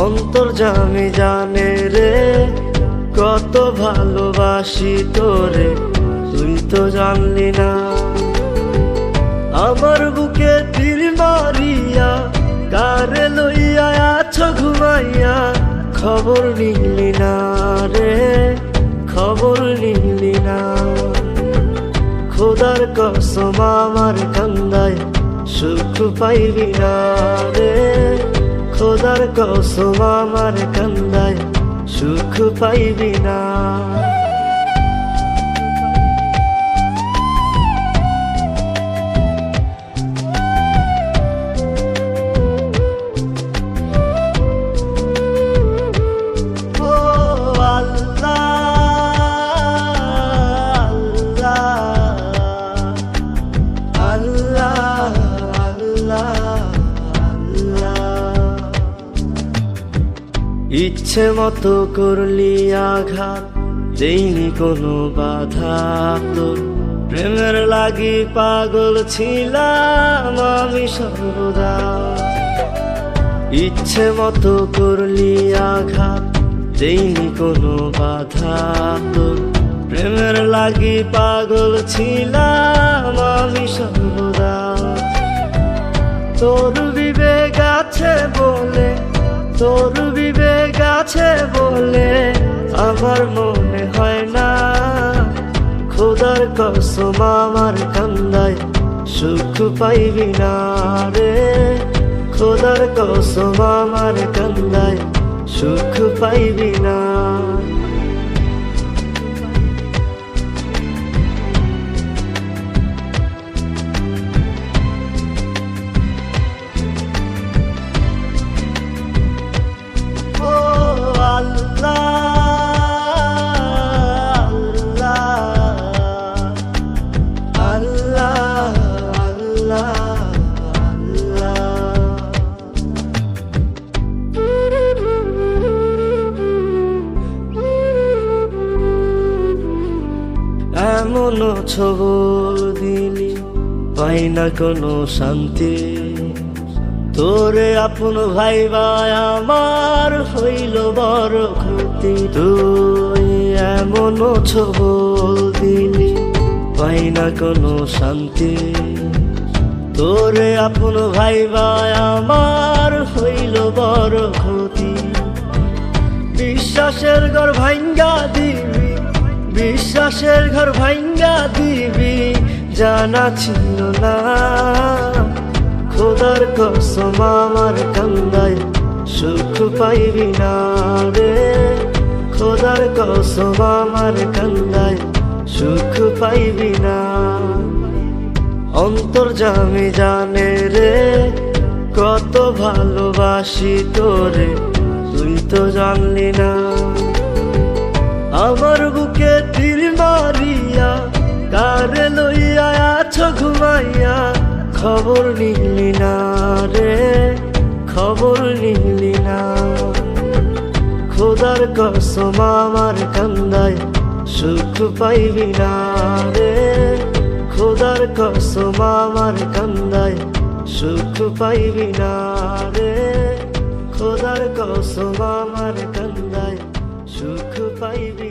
অন্তর্যামী জানে রে কত ভালোবাসি তোরে, তুই তো জানলি না। আমার বুকে তীর মারিয়া কারে লইয়া আছো ঘুমাইয়া, খবর নিলি না রে, খবর নিলি না। খোদার কসম আমার কান্দায় সুখ পাইবি না রে, খোদার কসম আমার কান্দায় সুখ পাইবি না। ইচ্ছে মতো করলি আঘাত, দেইনি কোনো বাধা তোর। প্রেমের লাগি পাগল ছিলাম আমি সর্বদা। ইচ্ছে মতো করলি আঘাত, দেইনি কোনো বাধা তোর। প্রেমের লাগি পাগল ছিলাম আমি সর্বদা। তোর বিবেক আছে বলে, তোর বিবেক আছে বলে আমার মনে হয় না। খোদার কসম আমার কান্দায় সুখ পাইবি না রে, খোদার কসম আমার কান্দায় সুখ পাইবি না। এমন ছবল দিলি পাই না কোনো শান্তি, তোরে আপন ভাইবা আমার হইল বড় ক্ষতি। তুই এমন ছবল দিলি পাই না কোনো শান্তি, তোরে আপন ভাইবা আমার হইল বড় ক্ষতি। বিশ্বাসের ঘর ভাঙ্গা দিবি, বিশ্বাসের ঘর ভাঙ্গা দিবি জানা ছিল না। খোদার কসম আমার কান্দায় সুখ পাইবি না রে, খোদার কসম আমার কান্দায় সুখ পাইবি না। অন্তর্যামী জানে রে কত ভালোবাসি তোরে, তুই তো জানলি না। আমার বুকে তীর মারিয়া কারে লইয়া আছো ঘুমাইয়া, খবর নিলি না রে, খবর নিলি না। খোদার কসম আমার কান্দায় সুখ পাইবি না রে, খোদার কসম আমার কান্দায় সুখ পাইবি না রে, খোদার কসম আমার কান্দায় সুখ পাইবি।